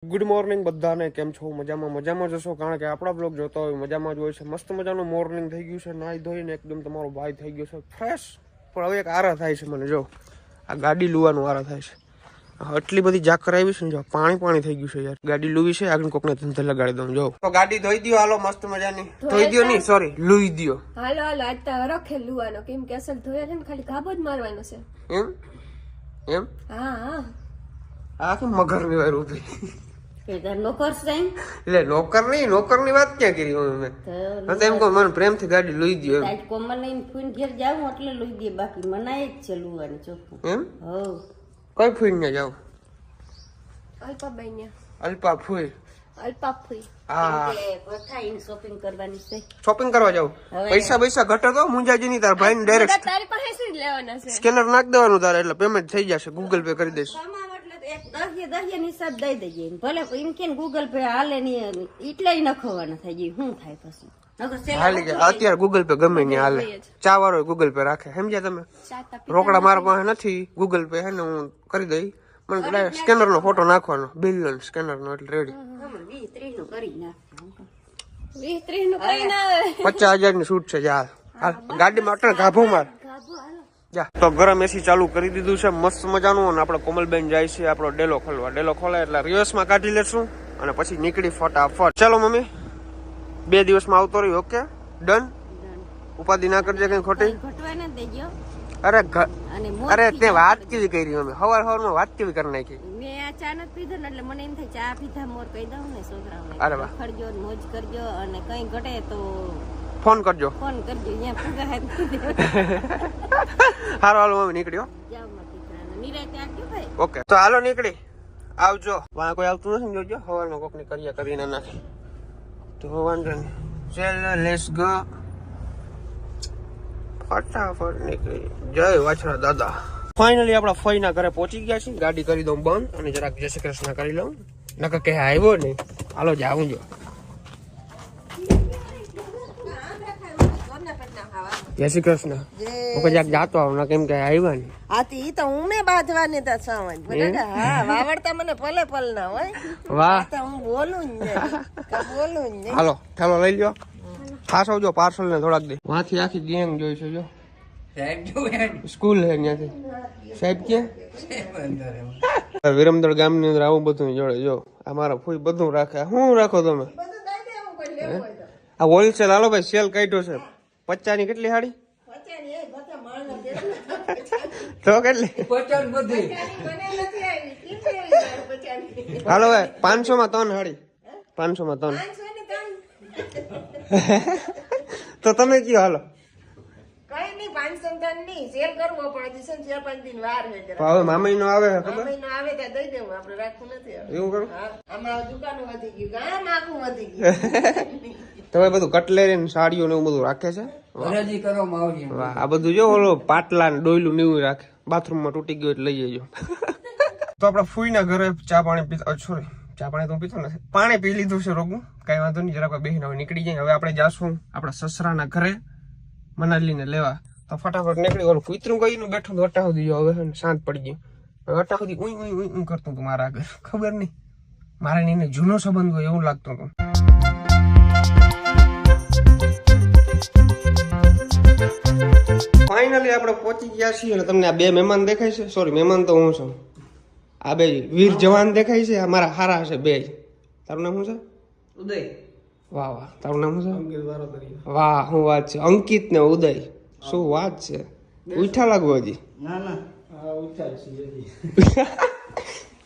Good morning બધાને, કેમ છો? મજામાં જશો, કારણ કે આપણા બ્લોગ જોતા હોય મજામાં જ હોય છે. મસ્ત મજાનું મોર્નિંગ થઈ ગયું છે, નાહી ધોઈને એકદમ તમારો ભાઈ થઈ ગયો છે ફ્રેશ. પણ હવે એક આરા થાય છે મને, જો આ ગાડી લુવાનું આરા થાય છે. આટલી બધી જાકર આવી છે ને, જો પાણી થઈ ગયું છે યાર. ગાડી લુવી છે, આગળ કોકને ધંધે લગાડી દઉં. જો તો ગાડી ધોઈ દો, હાલો મસ્ત મજાની. ધોઈ દો નહીં, સોરી લુઈ દો. હાલો આજ તો રખે લુવાનો, કેમ કે અસલ ધોયા છે ને, ખાલી ગાબો જ મારવાનો છે. એમ હા આ કે મગર ની વાર ઉભી નોકર એટલે નોકર નહીં, નોકર ની વાત ક્યાં કરી મેં. એમ કહું મને પ્રેમથી ગાડી લઈ દો એમ. કોમલ ને ફૂન ઘેર જાવ એટલે લઈ દે, બાકી મનાય જ છે લુવાની ચોખ્ખું. એમ હો કઈ ફૂઈ ને જાવ? અલ્પાબાઈ ને અલ્પા ફૂઈ. અલ્પાફુઈ હા પથાઈને શોપિંગ કરવાની છે. શોપિંગ કરવા જાવ. પૈસા ઘટે તો મુંજાજી ની તાર ભાઈ ને ડાયરેક્ટ તારી પાસે જ લેવાના છે. સ્કેનર નાખ દેવાનું તારે, એટલે પેમેન્ટ થઈ જશે. ગૂગલ પે કરી દઈશ. દહિયા હિસાબ દઈ દેજે, ભલે એમ કે ગૂગલ પે હાલે નહીં એટલે નખવાના થાય જાય. શું થાય પછી હાલી જાય અત્યારે ગૂગલ પે ગમે ને હાલે. ચા વાળો ગૂગલ પે રાખે, સમજ્યા તમે? રોકડા મારા પાસે નથી, ગૂગલ પે હે ને હું કરી દઈ. મને સ્કેનર નો ફોટો નાખવાનો, બિલ નો સ્કેનર નો, એટલે રેડી. 20-30 નું કરી નાખ. 20-30 નું કઈ ના આવે. 50,000 ની છૂટ છે. જા ગાડીમાં અટણ ગાભો માર. તો ગરમ એસી ચાલુ કરી દીધું છે મસ્ત મજાનું. અને આપણે કોમલબેન જાય છે આપણો ડેલો ખોલવા. ડેલો ખોલાય એટલે રિવર્સ માં કાઢી લેશું અને પછી નીકળી ફટાફટ. ચાલો મમ્મી, 2 દિવસમાં આવતો રહ્યો. Okay done. ઉપાધિ ના કરજે કઈ ખોટી. ઘટવા ના દેજો. અરે તે વાત કેવી કરી મમ્મી? સવારમાં વાત કેવી કરી નાખી? મેં આ ચા નથી પીધો ને એટલે મને એમ થાય ચા પીધા મોર કહી દઉં ને છોકરાઓને. અરે વાહ, ખડજો મોજ કરજો, અને કઈ ઘટે તો ફોન કરજો. ફોન કરજો. અહીંયા પૂગા હારો હાલો મમ્મી નીકળ્યો. જાવ માં દીકરાને નિરાતે આજો ભાઈ. ઓકે તો હાલો નીકળી આવજો. વાં કોઈ આવતું નથી જોજો. સવારનો કોકની કર્યા કરીને નાખી તો વાંધો નહીં. ચાલો લેટ્સ ગો. ફટાફટ નીકળી. જય વાછરા દાદા. ફાઇનલી આપડા ફઈના ઘરે પહોંચી ગયા છે. ગાડી કરી દઉં બંધ અને જરાક જય શ્રી કૃષ્ણ કરી લઉં. નકર કે આવ્યો નહીં. હાલો જાઉં જો. જય શ્રી કૃષ્ણ. હું કદાચ જાતો આવું, કેમ કે આવ્યા નહીં. આતી ઈ તો ઉમે બાંધવાની તા સાવન બરાબર. હા વાવડતા મને પલે પલ ના હોય. વાહ, તો હું બોલું જ નહીં. હાલો ઠેલો લઈ લ્યો. ખાસ આવજો પાર્સલ ને થોડાક દે. વાંથી આખી ગેંગ જોઈ છે જો. સ્કૂલ હે ત્યાંથી. સાહેબ ક્યાં? વિરમદળ ગામ ની અંદર આવું બધું જોડે જો. અમારા ફૂઈ બધું રાખે. શું રાખો તમે? આ હોલસેલ. હાલો ભાઈ, સેલ કાઢ્યો છે. 50 ની કેટલી સાડી? તો કેટલી? હાલો ભાઈ, 500 માં 3 સાડી. 500 માં 3. તો તમે કયો હાલો. કઈ નહીં 500 ની સેલ કરવો પડે છે. 4-5 દિન વાર હે જરા. હવે મામા નો આવે ખબર? મહિનો આવે ત્યાં દઈ દેવું, આપણે રાખવું નથી. એવું કરું. હા, આમાં દુકાનો વધી ગયું, ગામ આખું વધી ગયું. તમે બધું કટલેરી ને સાડીઓ ને એવું બધું રાખે છે. વાહ, આ બધું જો ઓલો પાટલા ને ડોયલું ને એવું રાખે. બાથરૂમ માં તૂટી ગયું એટલે લઈ જજો. તો આપડે ફૂઈ ના ઘરે ચા પાણી પીતા, સોરી ચા પાણી તો પીતો નથી, પાણી પી લીધું છે રોગું. કઈ વાંધો નહીં, જરાક બેહીને હવે નીકળી જાય. હવે આપણે જાશું આપડા સસરા ના ઘરે મનાલી ને લેવા. તો ફટાફટ નીકળી. ઓલું કૂતરું કઈ બેઠું તો અટા સુધી હવે શાંત પડી ગયું. અટા સુધી ઉઈ કરતું હતું મારા આગળ. ખબર નહીં, મારે એને જૂનો સંબંધ હોય એવું લાગતું હતું. ફાઇનલી આપણે પહોંચી ગયા છીએ અને તમને આ 2 મહેમાન દેખાય છે. સોરી, મહેમાન તો હું છું. આ 2 વીર જવાન દેખાય છે. અમારા હારા છે 2. તારું નામ શું છે? ઉદય. વાહ વાહ, તારું નામ શું છે? વાહ, શું વાત છે. અંકિત ને ઉદય, શું વાત છે. ઉઠા લાગુ હજી? ના ના,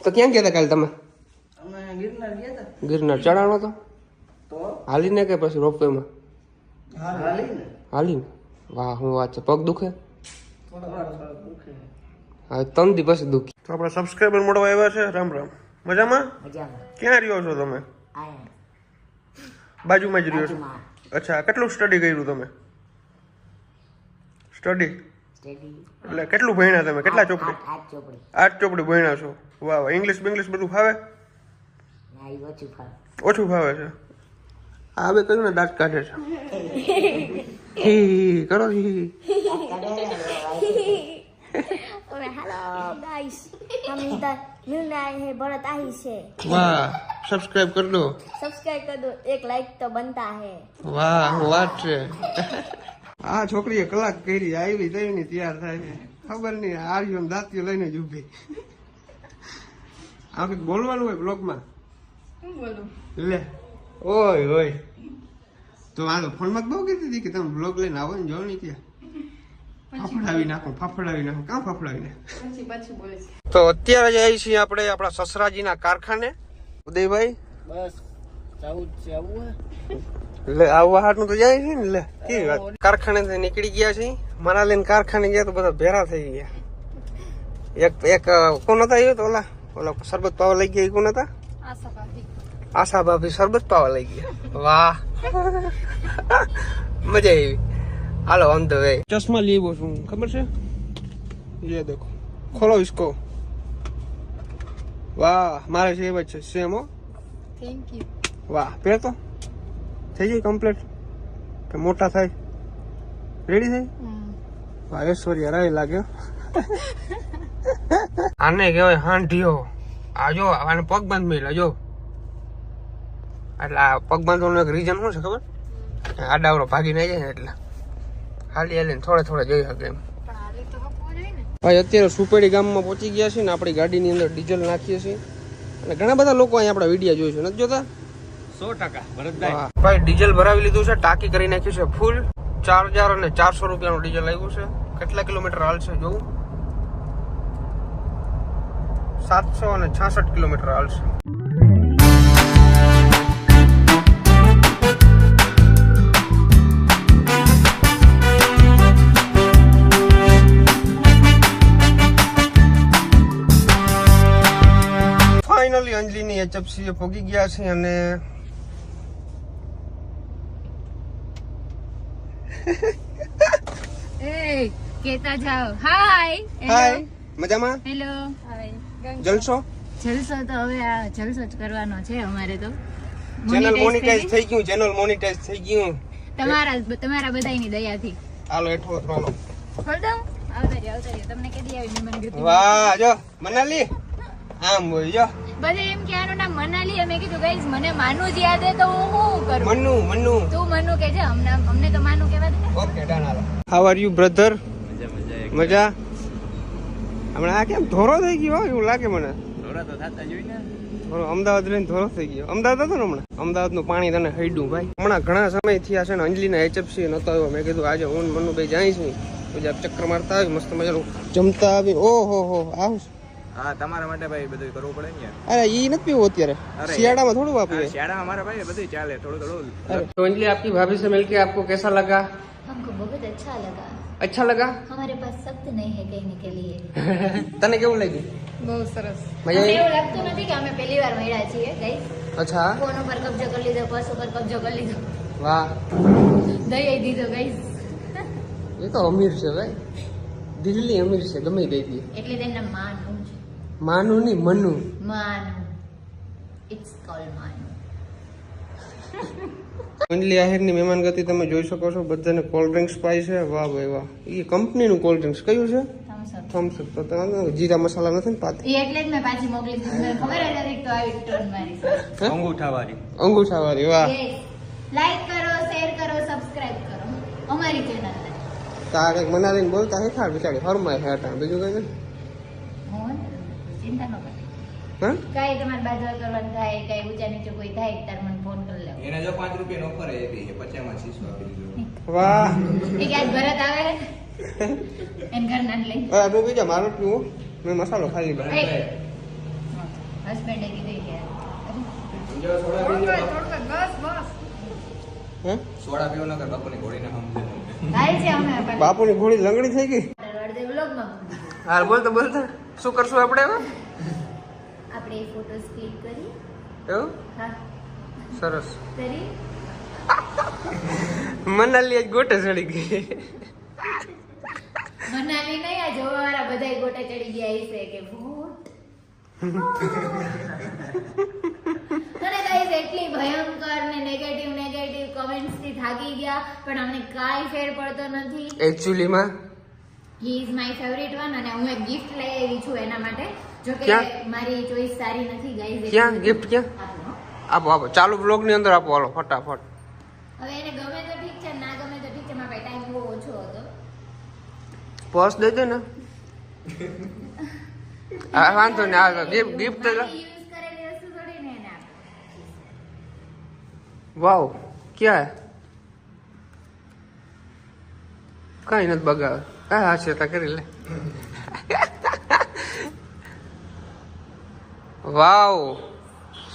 તો ક્યાં ગયા હતા કાલે તમે? ગિરનાર ચડાણો તો હાલીને કે પછી રોપવે માં? હાલીને. વાહ, શું વાત છે. પગ દુખે? હા, 3 દી પછી દુખી. તો આપણે સબસ્ક્રાઈબર મળવા આવ્યા છે. રામ રામ. મજામાં? ક્યાં રહ્યો છો તમે? બાજુમાં જ રહ્યો છો? અચ્છા, કેટલું સ્ટડી કર્યું તમે? સ્ટડી એટલે કેટલું ભણ્યા તમે? કેટલા ચોપડી? 8 ચોપડી ભણ્યા છો. વાહ વાહ. ઇંગ્લિશ બધું ફાવે? ઓછું ફાવે છે. આ બે કયું ને દાંત કાઢે છે. કરો Hello guys, हम इधर मिलने आए हैं बहुत आही से વાહ સબસ્ક્રાઇબ કરી દો सब्सक्राइब कर दो एक लाइक तो बनता है વાહ વાત છે આ છોકરીએ કલાક કરી આવી તઈ ની તૈયાર થાય છે ખબર નહીં આર્યો દાંતીઓ લઈને જ ઉભી આ કંઈક બોલવાનું હોય બ્લોગમાં લે ઓય ઓય તો આ ફોનમાં બહુ કીધી હતી કે તમે બ્લોગ લઈને આવો ને જો નહીં ત્યાં ફાફડાવી નાખો કામ ફાફડાવી નાખો તો અત્યારે જઈએ છીએ આપણે આપણા સસરાજીના કારખાને ઉદયભાઈ બસ ચાવું છે આવું લે આવવા હાટનું તો જાય છે ને લે કેવી વાત કારખાનેથી નીકળી ગયા છે મારા લઈને કારખાને ગયા તો બધા ભેરા થઈ ગયા એક કોણ હતા એ તો ઓલા શરબત પાવા લઈ ગયા એ કોણ હતા આશા ભાભી શરબત પાવા લઈ ગયા વાહ મજા આવી હાલો ઓન ધ વે ચશ્મા લેવો છું ખબર છે ये देखो खोलो इसको વાહ મારે છે એ છે સેમ હો થેન્ક યુ વાહ પહેર તો થઈ જાય કમ્પ્લીટ કે મોટા થાય રેડી થઈ વાહ ઐશ્વર્યા રાય લાગ્યો આને કહેવાય હાંઢિયો આ જો આને પગ બાંધ મેલા જો એટલે આ પગ બાંધવાનું એક રીઝન શું છે ખબર આડાવડો ભાગી ના જાય ને એટલે હાલી હાલીને થોડે જઈ શકે એમ ભાઈ અત્યારે સુપેડી ગામમાં પહોંચી ગયા છે ને આપણી ગાડીની અંદર ડીઝલ નાખીએ છીએ અને ઘણા બધા લોકો અહીંયા આપણા વિડીયો જોઈ છે નથી જોતા 100% ભરતભાઈ ભાઈ ડીઝલ ભરાવી લીધું છે ટાંકી કરી નાખ્યું છે ફૂલ 4000 અને 400 રૂપિયાનું ડીઝલ આવ્યું છે કેટલા કિલોમીટર હાલશે જોવું 766 કિલોમીટર હાલશે ફાઇનલી અંજલિની એચએફસી એ પહોંચી ગયા છે અને એ કેતા જાઓ હાય હાય મજામાં હેલો જલસો જલસો તો હવે આ જલસો જ કરવાનો છે અમારે તો ચેનલ મોનેટાઇઝ થઈ ગયું તમારા બધાની દયાથી હાલો હેઠો ચાલો ખોલ દઉં આવતા રહ્યો તમને કેદી આવી મહેમાન ગતિ વાહ જો મનાલી આમ બોલ જો બધા એમ કે આનું નામ મનાલી અમે કીધું ગાઈસ મને માનુ જ યાદ હે તો હું શું કરું મન્નુ તું મનુ કે છે અમને તો માનુ કહેવા દે okay done hello how are you brother મજા હમણાં આ કેમ ધોરો થઈ ગયો એવું લાગે મને ધોરા તો થાતા જોઈ ને થોડો અમદાવાદ રહીને ધોરો થઈ ગયો અમદાવાદ હતો ને હમણાં અમદાવાદનું પાણી તને હૈડું ભાઈ હમણાં ઘણા સમય થયા છે ને અંજલિના એચએફસી નતો આવ્યો મેં કીધું આજે હું મનુ ભાઈ જાય છું પછી ચક્કર મારતા આવી મસ્ત મજાનું જમતા આવી ઓહો હો આવું હા તમારા માટે ભાઈ બધું કરવું પડે ને અરે ઈ નથી પીવું અત્યારે શિયાળામાં થોડું વાપીએ શિયાળામાં મારા ભાઈ બધું ચાલે થોડું तो अंजलि आपकी भाभी से मिलके आपको कैसा लगा हमको बहुत अच्छा लगा अच्छा लगा हमारे पास शब्द नहीं है कहने के लिए तने केવું લાગ્યું બહુ સરસ મજા અમને આવી એવું લાગતું નથી કે અમે પહેલી વાર મળ્યા છીએ ગાઈસ અચ્છા ફોન ઉપર કબજો કરી લીધો પર્સ ઉપર કબજો કરી લીધો વાહ દઈ દીધો ગાઈસ એ તો અમીર છે ભાઈ દિલ્હી અમીર છે ગમે દઈ દે એટલે તેના માનું છે માનું ની મનુ માનું ઇટ્સ કોલ માનું અંજલિ આહિરની મહેમાનગતિ તમે જોઈ શકો છો બધાને કોલ્ડ ડ્રિંક્સ પાય છે વાહ ભાઈ વાહ એ કંપનીનું કોલ્ડ ડ્રિંક્સ કયું છે થમ્સ અપ તો તમે જીરા મસાલા નથી ને પાતી એ એટલે જ મેં પાછી મોકલી દીધી મને ખબર જ હતી કે તો આવી ટર્ન મારી છે અંગૂઠાવાળી અંગૂઠાવાળી વાહ લાઈક કરો શેર કરો સબસ્ક્રાઇબ કરો અમારી ચેનલ ને તારે મનાલીને બોલતા હે ખાર બિચારી હરમાય છે હટા બીજું કઈ નહીં હું ચિંતા ન કરતી હા કાંઈ તમારે બાજુ કરવાનું થાય કાંઈ ઊંચા નીચે કોઈ થાય તાર મને ફોન કરી લેવો એને જો 5 રૂપિયા ઓફર આપી છે 50 માં 600 આપી દીધું વાહ એ કે આજ ભરત આવે એન ઘરના લઈ અરે તું બીજા મારું પીવું મેં મસાલો ખાલી બનાવ હસબન્ડે કીધું કે હે સોડા પીવો નકર બાપુની ઘોડીને સમજે થાય છે અમે પણ બાપુની ઘોડી લંગડી થઈ ગઈ અડધે વ્લોગમાં હાલ બોલતા શું કરશું આપણે હવે આપણે ફોટોસ ક્લિક કરી એવું હા સરસ કરી મનાલી આજ ગોટે ચડી ગઈ મનાલી નહીં આ જોવા વાળા બધા ગોટા ચડી ગયા છે કે ભૂત અને ગાઈસ એટલી ભયંકર ને નેગેટિવ કમેન્ટ્સ થી થાકી ગયા પણ અમને કાઈ ફેર પડતો નથી એકચ્યુઅલી માં he is my favourite one અને હું એક ગિફ્ટ લઈ આવી છું એના માટે જો કે ક્યાં? મારી ચોઈસ સારી નથી ગાઈઝ. ક્યાં ગિફ્ટ ક્યાં આપો આપો ચાલુ બ્લોગ ની અંદર આપો હાલો ફટાફટ. હવે એને ગમે તો ઠીક છે, ના ગમે તો ઠીક છે, મારા ટાઈમ બહુ ઓછો હતો. પર્સ દઈ દે ને. હા વાંધો ને આ ગિફ્ટ મારી યુઝ કરેલી વસ્તુ થોડી ને એને આપો. વાવ ક્યાં કઈ નથી બગાવે. હા છે તા કરી લે. વાવ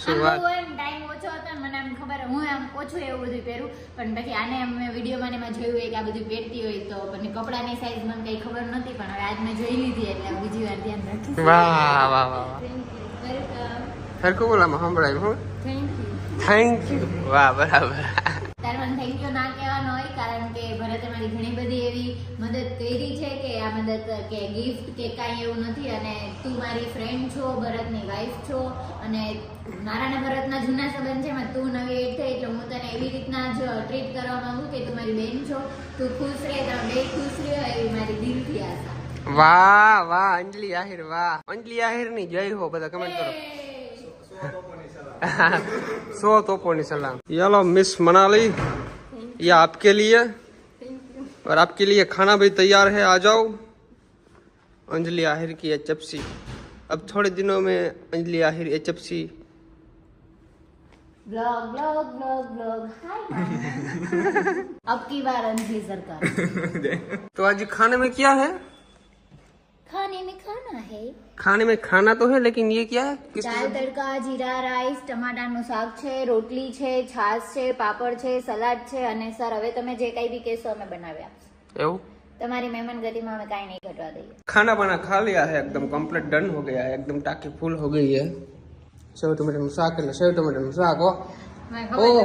શું વાત. ટાઈમ ઓછો હતો ને મને આમ ખબર હું આમ ઓછું એવું બધું પહેરું પણ પછી આને મેં વિડીયોમાં ને એમાં જોયું હોય કે આ બધું પહેરતી હોય તો પણ કપડાની સાઈઝ મને કઈ ખબર નહોતી પણ હવે આજ મેં જોઈ લીધી એટલે બીજી વાર ધ્યાન રાખીશ. વાહ વાહ વાહ વાહ વેલકમ. સરખું બોલામાં સંભળાય હું થેન્ક યુ. Thank you. વાહ બરાબર. તારે મને થેન્ક યુ ના કહેવાનું હોય કારણ કે ભરતે મારી ઘણી બધી એવી મદદ કરી છે કે આ મદદ કે ગિફ્ટ કે કાંઈ એવું નથી અને તું મારી ફ્રેન્ડ છો, ભરતની વાઈફ છો અને મારા ને ભરતના જૂના સંબંધ છે એમાં તું નવી એડ થઈ એટલે હું તને એવી રીતના જ ટ્રીટ કરવા માંગુ કે તું મારી બેન છો, તું ખુશ રહે, તમે બે ખુશ રહ્યો એવી મારી દિલથી આશા. વાહ વાહ અંજલિ આહિર વાહ. અંજલિ આહિર ની જય હો બધા કમેન્ટ કરો. 100 तोपों सलाम. चलो मिस मनाली ये आपके लिए और आपके लिए खाना भी तैयार है, आ जाओ. अंजलि आहिर की HFC. अब थोड़े दिनों में Anjali Ahir HFC. Blog blog blog blog hi अब की बार अंजलि सरकार. तो आज खाने में क्या है? खाने में खाना है खाने में खाना तो है लेकिन ये क्या है? किस દાલ તડકા, જીરા રાઈસ, ટમાટાનું શાક છે, રોટલી છે, છાશ છે, પાપડ છે, સલાડ છે અને સર હવે તમે જે કઈ भी કહેશો અમે બનાવી આપશું. એવું તમારી મહેમાન ગતિમાં અમે કાંઈ નહીં ઘટવા દઈએ. खाना बना खा लिया है एकदम कंप्लीट डन हो गया है एकदम टाकी फुल हो गई है. सेव टमाटर નું શાક એટલે સેવ ટમાટર નું શાક હો. ઓહો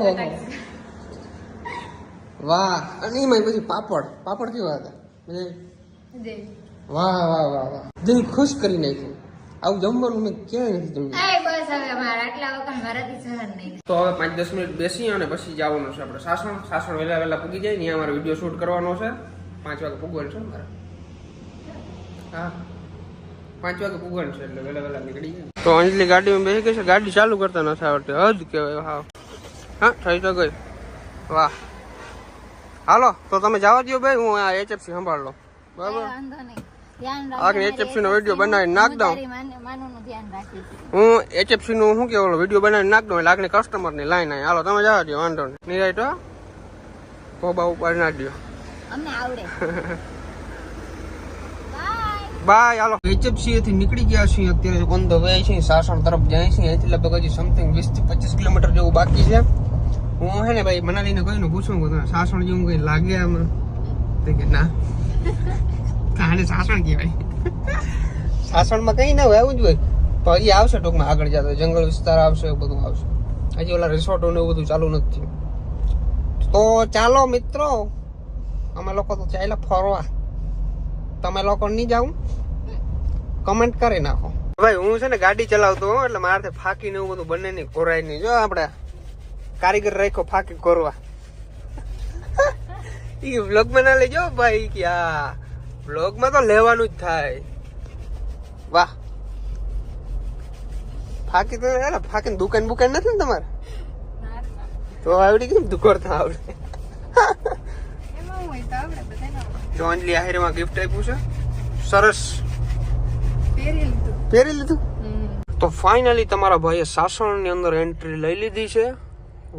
વાહ. અને એમાં પછી પાપડ પાપડ કેવા હતા વાહ વાહ વાહ વાહ દિલ ખુશ કરી નાખ્યું. આવું જમવાનું મેં ક્યાંય નથી જોયું. બસ હવે અમારા આટલા વખત મારાથી સહન નહીં. તો હવે 5-10 મિનિટ બેસી અને પછી જવાનું છે આપણે સાસણ વહેલા વહેલા પૂગી જાય ને અમારે વિડીયો શૂટ કરવાનો છે. 5 વાગે પૂગવાનું છે મારે. હા 5 વાગે પૂગવાનું છે એટલે વહેલા વહેલા નીકળી જાય. તો અંજલિ ગાડીમાં બેસી ગઈ છે. ગાડી ચાલુ કરતા નથી આવડતી હદ કહેવાય. હા હા થઈ તો ગઈ. વાહ હાલો તો તમે જવા દો ભાઈ, હું આ HFC સંભાળ લો બરાબર. વાંધો નહીં, ધ્યાન આગળ HFC નો વિડીયો બનાવીને નાખ દઉં. માનું ધ્યાન રાખીશ. હું HFC નું શું કે ઓલો વિડીયો બનાવીને નાખ દઉં એટલે આગળ કસ્ટમર ની લાઈન આવી. હાલો તમે જવા દો વાંધો નહીં. નિરાઈટ હો ભોબા ઉપર ના દો. અમને આવડે. બાય. હાલો HFC થી નીકળી ગયા છીએ અત્યારે ઓન ધ વે છીએ સાસણ તરફ જાય છીએ. અહીંથી લગભગ હજી સમથિંગ 20 થી 25 કિલોમીટર જેવું બાકી છે. હું હે ને ભાઈ મનાલીને કોઈને પૂછું કે તને સાસણ જેવું કઈ લાગે આમાં તો કે ના કાને સાસણ કહેવાય. સાસણમાં કઈ ના હોય આવું જ હોય પણ હજી આવશે ટૂંકમાં આગળ જતો જંગલ વિસ્તાર આવશે એવું બધું આવશે. હજી ઓલા રિસોર્ટો ને એવું બધું ચાલુ નથી થયું. તો ચાલો મિત્રો અમે લોકો તો ચાલ્યા ફરવા. તમે લોકો નહીં જાવ કમેન્ટ કરી નાખો. ભાઈ હું છે ને ગાડી ચલાવતો હોઉં એટલે મારે ફાકી ને એવું બધું બંને ની કોરાય નહીં. જો આપણે કારીગર રાખ્યો ફાકી કોરવા. એ વ્લોગ માં ના લેજો ભાઈ કે આ વ્લોગ માં તો લેવાનું જ થાય. વાહ ફાકી તો ફાકી દુકાન બુકાન નથી ને તમારે તો આવડી કેમ દુકોરતા આવડે. જો અંજલિ આહિરમાં ગિફ્ટ આપ્યું છે સરસ પહેરી લીધું. તો ફાઇનલી તમારા ભાઈએ સાસણની અંદર એન્ટ્રી લઈ લીધી છે.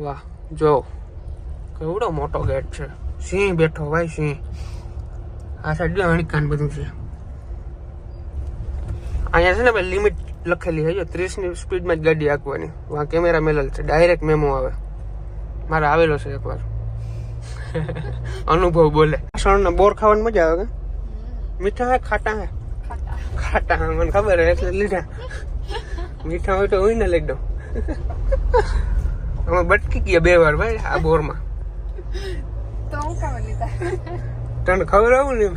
વાહ જો કેવડો મોટો ગેટ છે. સિંહ બેઠો ભાઈ સિંહ. આ સાઈડ હણકાન બધું છે. અહીંયા છે ને ભાઈ લિમિટ લખેલી છે જો 30 ની સ્પીડમાં જ ગાડી હાંકવાની. વાં કેમેરા મેલેલ છે ડાયરેક્ટ મેમો આવે. મારે આવેલો છે એકવાર અનુભવ બોલે. સાસણના બોર ખાવાની મજા આવે કે મીઠા હે ખાટા હે ખાટા હે મને ખબર હે એટલે લીધા. મીઠા હોય તો હું ને લઈ દઉં. અમે બટકી ગયા 2 વાર ભાઈ આ બોરમાં. તને ખબર આવું ને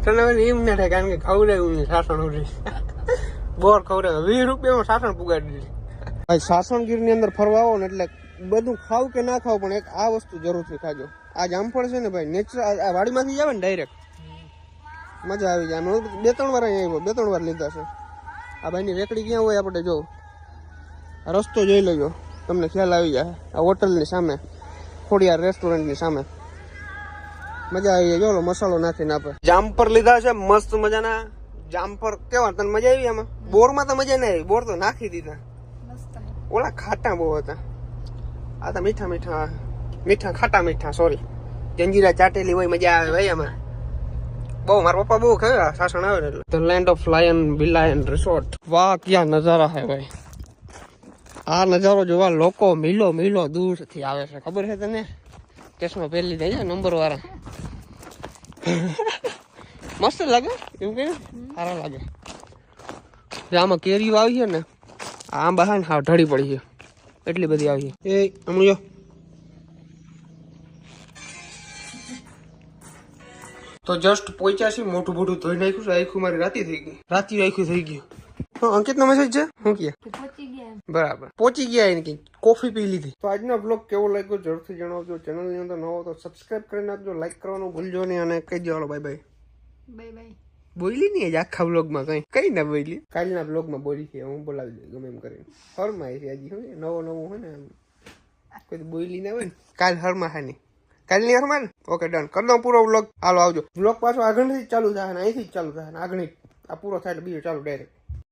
તને એમ ના થાય કારણ કે ખવડાવ્યું નહીં સાસણ ઉડી બોર ખવડાવે 20 રૂપિયામાં સાસણ પુગાડી દીધી. ભાઈ સાસણ ગીરની અંદર ફરવા આવો ને એટલે બધું ખાવ કે ના ખાવ પણ એક આ વસ્તુ જરૂરથી ખાજો. આ જામફળ છે ને ભાઈ નેચરલ આ વાડીમાંથી જ આવે ને ડાયરેક્ટ મજા આવી જાય. 2-3 વાર અહીંયા આવ્યો 2-3 વાર લીધા છે. આ ભાઈની રેકડી ક્યાં હોય આપણે જો રસ્તો જોઈ લેજો, તમને ખ્યાલ આવી જાય. આ હોટલની સામે, ખોડિયાર રેસ્ટોરન્ટની સામે. મજા આવી જાય. જો મસાલો નાખીને આપે. જામફર લીધા છે મસ્ત મજાના. જામફર કેવા, તને મજા આવી આમાં? બોરમાં તો મજા નહીં આવી, બોર તો નાખી દીધા. ઓલા ખાટા બહુ હતા, આ તો મીઠા મીઠા મીઠા ખાટા મીઠા. સોરી, જંજીરા ચાટેલી હોય, મજા આવે ભાઈ આમાં બહુ. મારા પપ્પા બહુ ખાય સાસણ આવે ને એટલે. ધ લેન્ડ ઓફ લાયન બિલાયન રિસોર્ટ. વાહ ક્યાં નજારા હે ભાઈ. આ નજારો જોવા લોકો મીલો મીલો દૂરથી આવે છે, ખબર છે તને? કેસમાં પહેલી દઈ જાય નંબર વાળા. મસ્ત લાગે એમ કે સારા લાગે. આમાં કેરીઓ આવી છે ને, આંબા છે ને હા ઢળી પડી છે, એટલી બધી આવી છે. એ આમ જો તો જસ્ટ પહોંચ્યા છે. મોટું મોટું ધોઈ નાખ્યું છે. આખું મારી રાતી થઈ ગઈ, રાતી આખું થઈ ગયું. અંકિત નો મેસેજ છે શું કે બરાબર પહોંચી ગયા એને કઈ કોફી પી લીધી. તો આજનો બ્લોગ કેવો લાગ્યો જરૂરથી જણાવજો. ચેનલ ની અંદર નવો તો સબસ્ક્રાઇબ કરી નાખજો, લાઈક કરવાનું ભૂલજો નહીં અને કહી દો બાય બાય. Bye bye. બોલી નહીં આખા બ્લોગમાં કઈ ના બોલી. કાલના બ્લોગમાં બોલી છે, હું બોલાવી દઉં ગમે એમ કરીને. હરમાં છે હજી હોય નવો નવું હોય ને કોઈ બોલી ના હોય ને. કાલ હરમાં હા નહીં, કાલની હરમાં ને. ઓકે ડન કરી દઉં પૂરો બ્લોગ. હાલો આવજો. બ્લોગ પાછો આગળથી જ ચાલુ થાય ને, અહીંથી જ ચાલુ થાય ને. આગળ આ પૂરો થાય એટલે બીજો ચાલુ ડાયરેક્ટ.